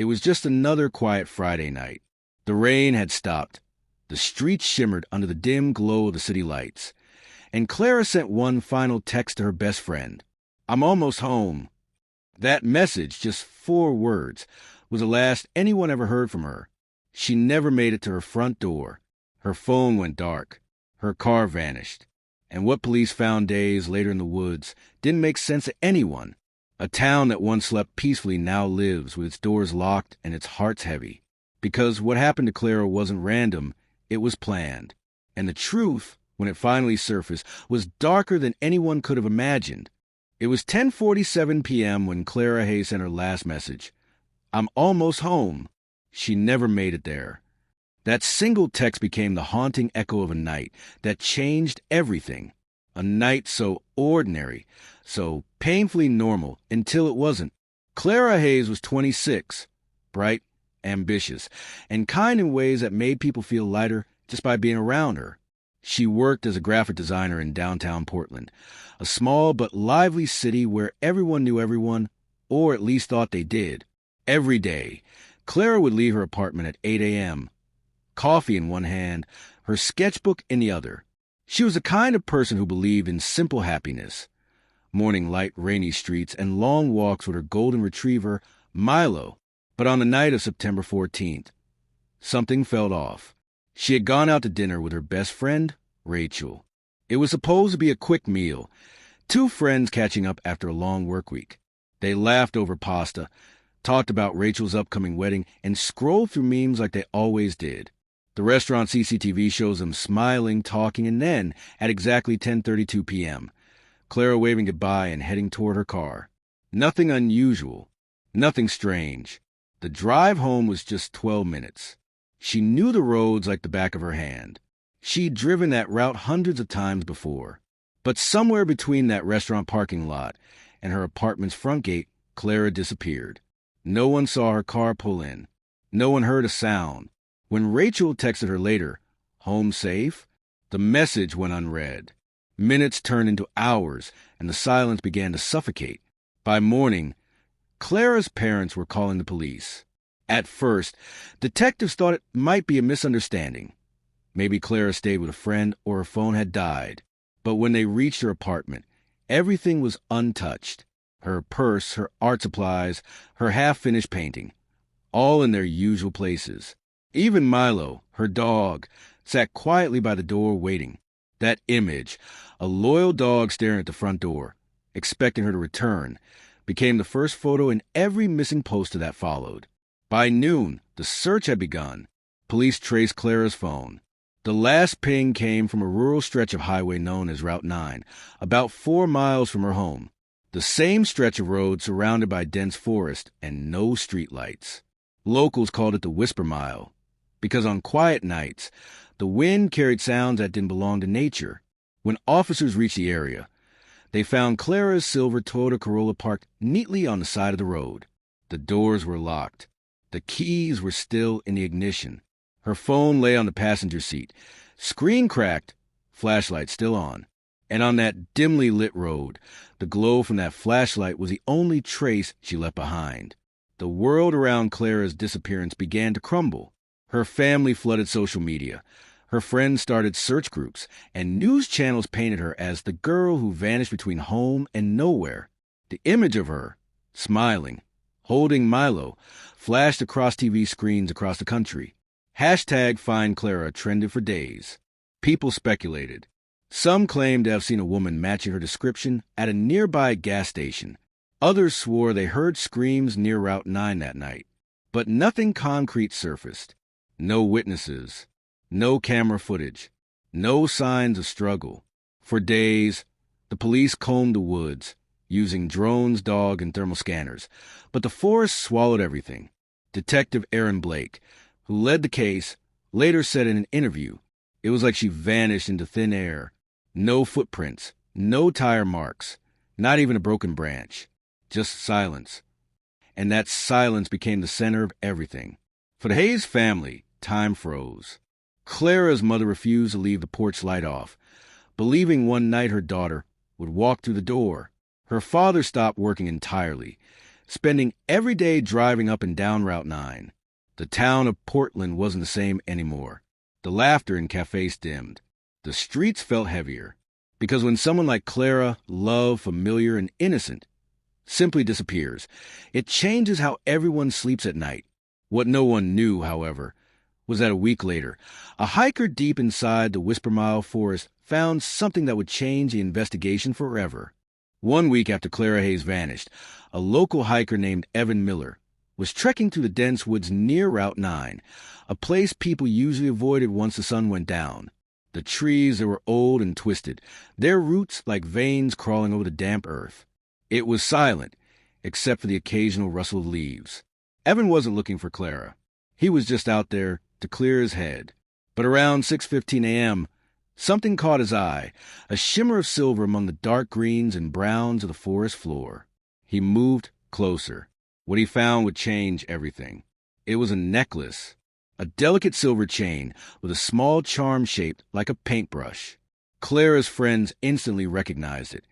It was just another quiet Friday night. The rain had stopped. The streets shimmered under the dim glow of the city lights. And Clara sent one final text to her best friend. "I'm almost home." That message, just 4 words, was the last anyone ever heard from her. She never made it to her front door. Her phone went dark. Her car vanished. And what police found days later in the woods didn't make sense to anyone. A town that once slept peacefully now lives with its doors locked and its hearts heavy. Because what happened to Clara wasn't random, it was planned. And the truth, when it finally surfaced, was darker than anyone could have imagined. It was 10:47 p.m. when Clara Hayes sent her last message. "I'm almost home." She never made it there. That single text became the haunting echo of a night that changed everything. A night so ordinary, so painfully normal, until it wasn't. Clara Hayes was 26, bright, ambitious, and kind in ways that made people feel lighter just by being around her. She worked as a graphic designer in downtown Portland, a small but lively city where everyone knew everyone, or at least thought they did. Every day, Clara would leave her apartment at 8 a.m., coffee in one hand, her sketchbook in the other. She was the kind of person who believed in simple happiness. Morning light, rainy streets, and long walks with her golden retriever, Milo. But on the night of September 14th, something felt off. She had gone out to dinner with her best friend, Rachel. It was supposed to be a quick meal, 2 friends catching up after a long work week. They laughed over pasta, talked about Rachel's upcoming wedding, and scrolled through memes like they always did. The restaurant CCTV shows them smiling, talking, and then, at exactly 10:32 p.m., Clara waving goodbye and heading toward her car. Nothing unusual, nothing strange. The drive home was just 12 minutes. She knew the roads like the back of her hand. She'd driven that route hundreds of times before. But somewhere between that restaurant parking lot and her apartment's front gate, Clara disappeared. No one saw her car pull in. No one heard a sound. When Rachel texted her later, "Home safe?" the message went unread. Minutes turned into hours, and the silence began to suffocate. By morning, Clara's parents were calling the police. At first, detectives thought it might be a misunderstanding. Maybe Clara stayed with a friend or her phone had died. But when they reached her apartment, everything was untouched. Her purse, her art supplies, her half-finished painting, all in their usual places. Even Milo, her dog, sat quietly by the door waiting. That image, a loyal dog staring at the front door, expecting her to return, became the first photo in every missing poster that followed. By noon, the search had begun. Police traced Clara's phone. The last ping came from a rural stretch of highway known as Route 9, about 4 miles from her home. The same stretch of road surrounded by dense forest and no streetlights. Locals called it the Whisper Mile, because on quiet nights, the wind carried sounds that didn't belong to nature. When officers reached the area, they found Clara's silver Toyota Corolla parked neatly on the side of the road. The doors were locked. The keys were still in the ignition. Her phone lay on the passenger seat. Screen cracked, flashlight still on. And on that dimly lit road, the glow from that flashlight was the only trace she left behind. The world around Clara's disappearance began to crumble. Her family flooded social media. Her friends started search groups, and news channels painted her as the girl who vanished between home and nowhere. The image of her, smiling, holding Milo, flashed across TV screens across the country. Hashtag Find Clara trended for days. People speculated. Some claimed to have seen a woman matching her description at a nearby gas station. Others swore they heard screams near Route 9 that night. But nothing concrete surfaced. No witnesses. No camera footage. No signs of struggle. For days, the police combed the woods, using drones, dog, and thermal scanners. But the forest swallowed everything. Detective Aaron Blake, who led the case, later said in an interview, it was like she vanished into thin air. No footprints, no tire marks, not even a broken branch. Just silence. And that silence became the center of everything. For the Hayes family, time froze. Clara's mother refused to leave the porch light off, believing one night her daughter would walk through the door. Her father stopped working entirely, spending every day driving up and down Route 9. The town of Portland wasn't the same anymore. The laughter in cafes dimmed. The streets felt heavier. Because when someone like Clara, loved, familiar, and innocent, simply disappears, it changes how everyone sleeps at night. What no one knew, however, was that a week later, a hiker deep inside the Whisper Mile forest found something that would change the investigation forever. 1 week after Clara Hayes vanished, a local hiker named Evan Miller was trekking through the dense woods near Route 9, a place people usually avoided once the sun went down. The trees, they were old and twisted, their roots like veins crawling over the damp earth. It was silent, except for the occasional rustle of leaves. Evan wasn't looking for Clara. He was just out there to clear his head. But around 6:15 a.m., something caught his eye, a shimmer of silver among the dark greens and browns of the forest floor. He moved closer. What he found would change everything. It was a necklace, a delicate silver chain with a small charm shaped like a paintbrush. Clara's friends instantly recognized it.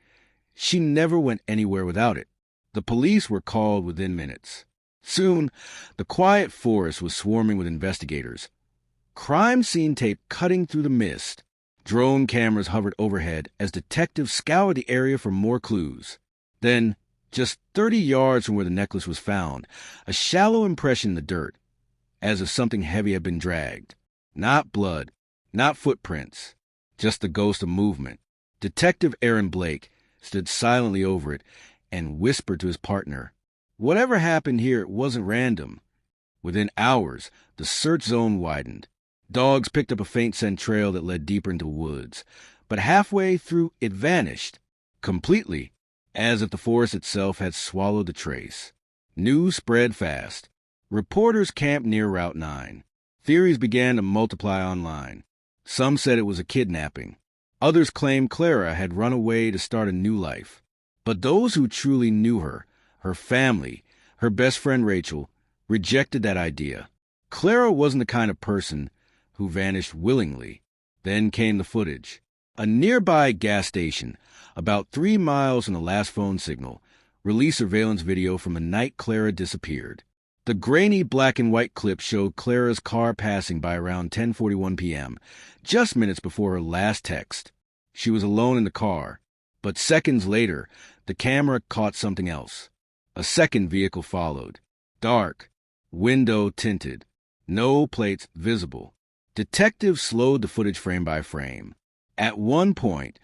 She never went anywhere without it. The police were called within minutes. Soon, the quiet forest was swarming with investigators. Crime scene tape cutting through the mist. Drone cameras hovered overhead as detectives scoured the area for more clues. Then, just 30 yards from where the necklace was found, a shallow impression in the dirt, as if something heavy had been dragged. Not blood, not footprints, just the ghost of movement. Detective Aaron Blake stood silently over it and whispered to his partner, "Whatever happened here wasn't random." Within hours, the search zone widened. Dogs picked up a faint scent trail that led deeper into the woods, but halfway through it vanished, completely, as if the forest itself had swallowed the trace. News spread fast. Reporters camped near Route 9. Theories began to multiply online. Some said it was a kidnapping. Others claimed Clara had run away to start a new life. But those who truly knew her, her family, her best friend Rachel, rejected that idea. Clara wasn't the kind of person who vanished willingly. Then came the footage. A nearby gas station, about 3 miles from the last phone signal, released surveillance video from the night Clara disappeared. The grainy black and white clip showed Clara's car passing by around 10:41 p.m., just minutes before her last text. She was alone in the car, but seconds later, the camera caught something else. A second vehicle followed. Dark, window tinted, no plates visible. Detectives slowed the footage frame by frame. At one point,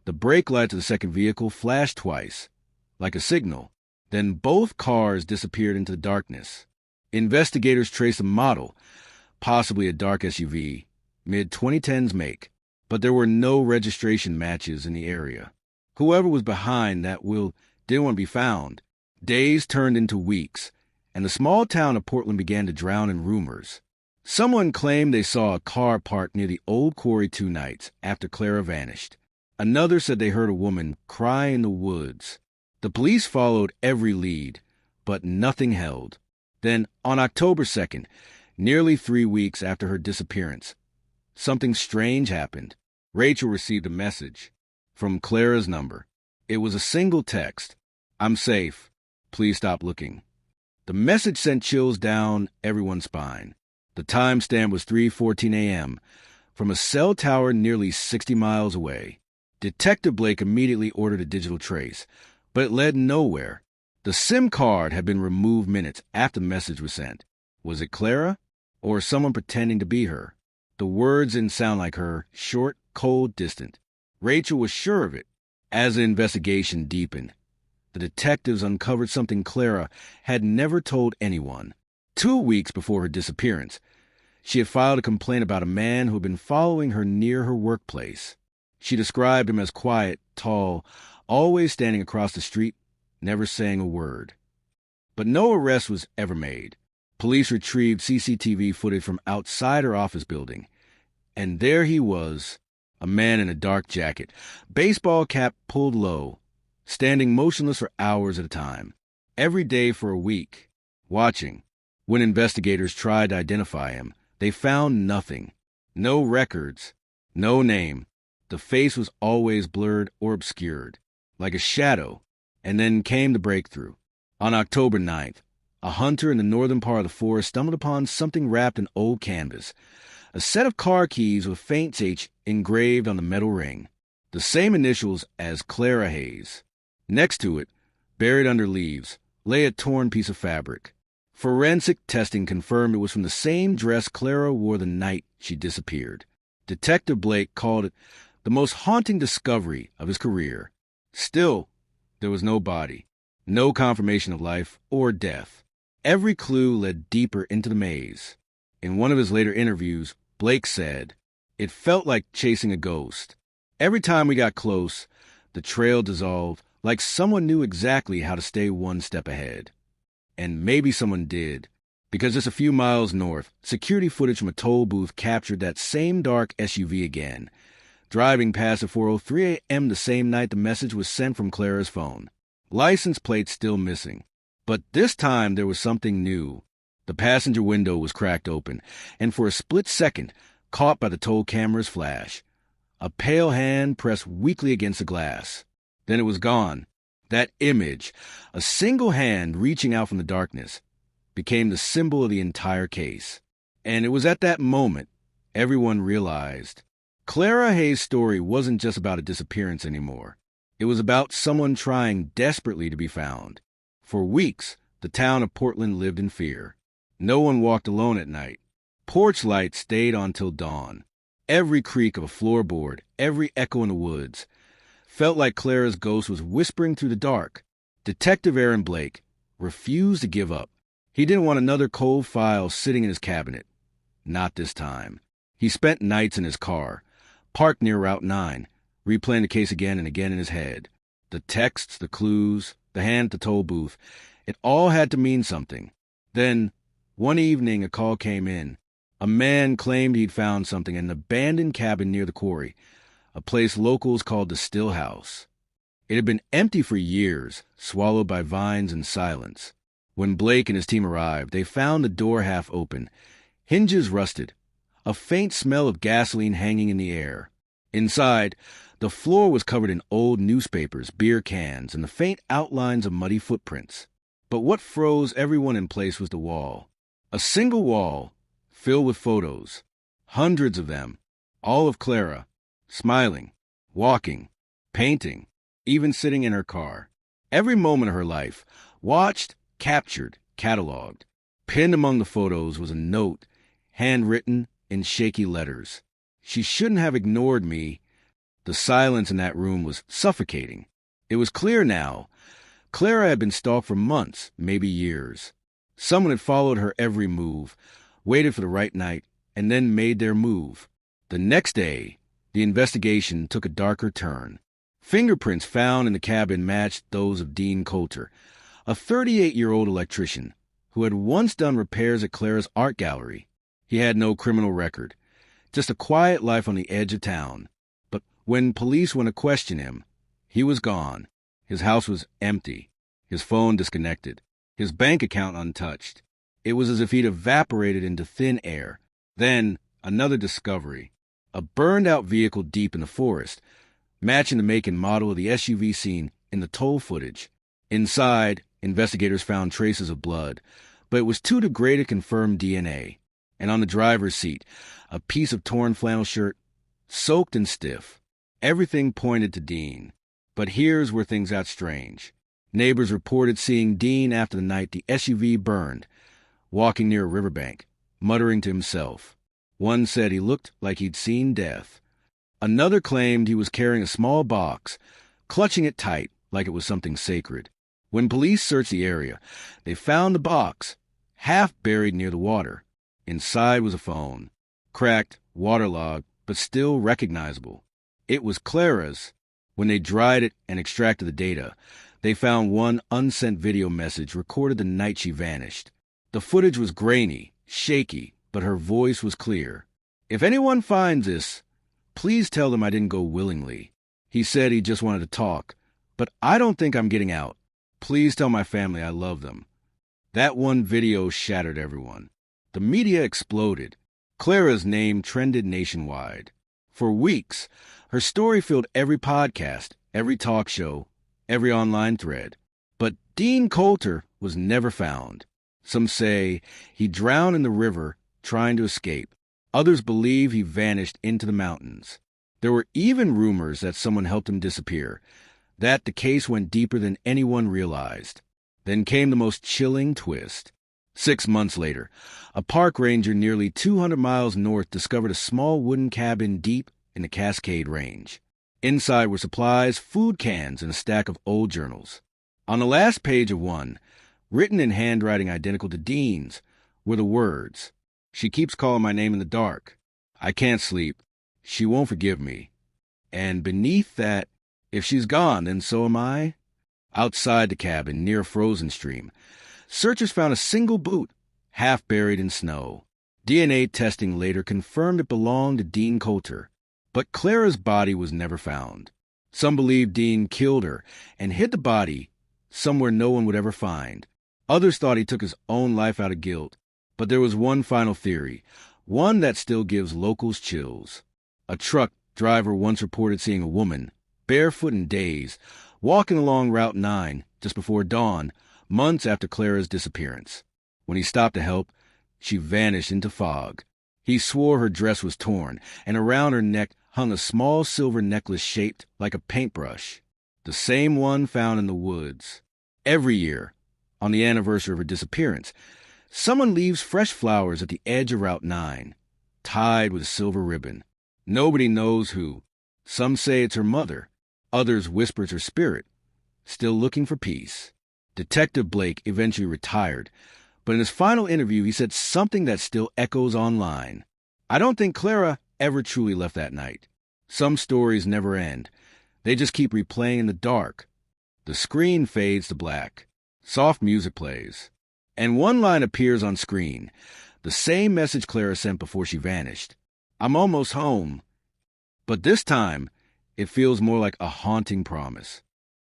the brake lights of the second vehicle flashed twice, like a signal. Then both cars disappeared into the darkness. Investigators traced a model, possibly a dark SUV, mid-2010s make, but there were no registration matches in the area. Whoever was behind that wheel didn't want to be found. Days turned into weeks, and the small town of Portland began to drown in rumors. Someone claimed they saw a car parked near the old quarry 2 nights after Clara vanished. Another said they heard a woman cry in the woods. The police followed every lead, but nothing held. Then, on October 2nd, nearly 3 weeks after her disappearance, something strange happened. Rachel received a message from Clara's number. It was a single text. "I'm safe. Please stop looking." The message sent chills down everyone's spine. The timestamp was 3:14 a.m. from a cell tower nearly 60 miles away. Detective Blake immediately ordered a digital trace, but it led nowhere. The SIM card had been removed minutes after the message was sent. Was it Clara, or someone pretending to be her? The words didn't sound like her, short, cold, distant. Rachel was sure of it. As the investigation deepened, the detectives uncovered something Clara had never told anyone. 2 weeks before her disappearance, she had filed a complaint about a man who had been following her near her workplace. She described him as quiet, tall, always standing across the street, never saying a word. But no arrest was ever made. Police retrieved CCTV footage from outside her office building, and there he was, a man in a dark jacket, baseball cap pulled low, standing motionless for hours at a time, every day for a week, watching. When investigators tried to identify him, they found nothing. No records, no name. The face was always blurred or obscured, like a shadow. And then came the breakthrough. On October 9th, a hunter in the northern part of the forest stumbled upon something wrapped in old canvas, a set of car keys with faint H engraved on the metal ring, the same initials as Clara Hayes. Next to it, buried under leaves, lay a torn piece of fabric. Forensic testing confirmed it was from the same dress Clara wore the night she disappeared. Detective Blake called it the most haunting discovery of his career. Still, there was no body, no confirmation of life or death. Every clue led deeper into the maze. In one of his later interviews, Blake said, "It felt like chasing a ghost. Every time we got close, the trail dissolved, like someone knew exactly how to stay one step ahead." And maybe someone did, because just a few miles north, security footage from a toll booth captured that same dark SUV again, driving past at 4:03 a.m. the same night the message was sent from Clara's phone. License plate still missing. But this time there was something new. The passenger window was cracked open, and for a split second, caught by the toll camera's flash, a pale hand pressed weakly against the glass. Then it was gone. That image, a single hand reaching out from the darkness, became the symbol of the entire case. And it was at that moment everyone realized Clara Hayes' story wasn't just about a disappearance anymore. It was about someone trying desperately to be found. For weeks, the town of Portland lived in fear. No one walked alone at night. Porch lights stayed on till dawn. Every creak of a floorboard, every echo in the woods, felt like Clara's ghost was whispering through the dark. Detective Aaron Blake refused to give up. He didn't want another cold file sitting in his cabinet. Not this time. He spent nights in his car, parked near Route 9, replaying the case again and again in his head. The texts, the clues, the hand at the toll booth, it all had to mean something. Then, one evening, a call came in. A man claimed he'd found something in an abandoned cabin near the quarry, a place locals called the Still House. It had been empty for years, swallowed by vines and silence. When Blake and his team arrived, they found the door half open, hinges rusted, a faint smell of gasoline hanging in the air. Inside, the floor was covered in old newspapers, beer cans, and the faint outlines of muddy footprints. But what froze everyone in place was the wall. A single wall, filled with photos, hundreds of them, all of Clara, smiling, walking, painting, even sitting in her car. Every moment of her life, watched, captured, cataloged. Pinned among the photos was a note, handwritten in shaky letters. "She shouldn't have ignored me." The silence in that room was suffocating. It was clear now. Clara had been stalked for months, maybe years. Someone had followed her every move, waited for the right night, and then made their move. The next day, the investigation took a darker turn. Fingerprints found in the cabin matched those of Dean Coulter, a 38-year-old electrician who had once done repairs at Clara's art gallery. He had no criminal record, just a quiet life on the edge of town. But when police went to question him, he was gone. His house was empty, his phone disconnected, his bank account untouched. It was as if he'd evaporated into thin air. Then, another discovery. A burned-out vehicle deep in the forest, matching the make and model of the SUV seen in the toll footage. Inside, investigators found traces of blood, but it was too degraded to confirm DNA. And on the driver's seat, a piece of torn flannel shirt, soaked and stiff. Everything pointed to Dean. But here's where things got strange. Neighbors reported seeing Dean after the night the SUV burned, walking near a riverbank, muttering to himself. One said he looked like he'd seen death. Another claimed he was carrying a small box, clutching it tight like it was something sacred. When police searched the area, they found the box, half buried near the water. Inside was a phone, cracked, waterlogged, but still recognizable. It was Clara's. When they dried it and extracted the data, they found one unsent video message recorded the night she vanished. The footage was grainy, shaky, but her voice was clear. "If anyone finds this, please tell them I didn't go willingly. He said he just wanted to talk, but I don't think I'm getting out. Please tell my family I love them." That one video shattered everyone. The media exploded. Clara's name trended nationwide. For weeks, her story filled every podcast, every talk show, every online thread. But Dean Coulter was never found. Some say he drowned in the river trying to escape. Others believe he vanished into the mountains. There were even rumors that someone helped him disappear, that the case went deeper than anyone realized. Then came the most chilling twist. 6 months later, a park ranger nearly 200 miles north discovered a small wooden cabin deep in the Cascade Range. Inside were supplies, food cans, and a stack of old journals. On the last page of one, written in handwriting identical to Dean's, were the words, "She keeps calling my name in the dark. I can't sleep. She won't forgive me." And beneath that, "If she's gone, then so am I." Outside the cabin, near a frozen stream, searchers found a single boot, half buried in snow. DNA testing later confirmed it belonged to Dean Coulter, but Clara's body was never found. Some believe Dean killed her and hid the body somewhere no one would ever find. Others thought he took his own life out of guilt, but there was one final theory, one that still gives locals chills. A truck driver once reported seeing a woman, barefoot and dazed, walking along Route 9 just before dawn, months after Clara's disappearance. When he stopped to help, she vanished into fog. He swore her dress was torn, and around her neck hung a small silver necklace shaped like a paintbrush, the same one found in the woods. Every year, on the anniversary of her disappearance, someone leaves fresh flowers at the edge of Route 9, tied with a silver ribbon. Nobody knows who. Some say it's her mother. Others whisper it's her spirit, still looking for peace. Detective Blake eventually retired, but in his final interview he said something that still echoes online. "I don't think Clara ever truly left that night. Some stories never end. They just keep replaying in the dark. The screen fades to black. Soft music plays. And one line appears on screen, the same message Clara sent before she vanished. I'm almost home." But this time, it feels more like a haunting promise.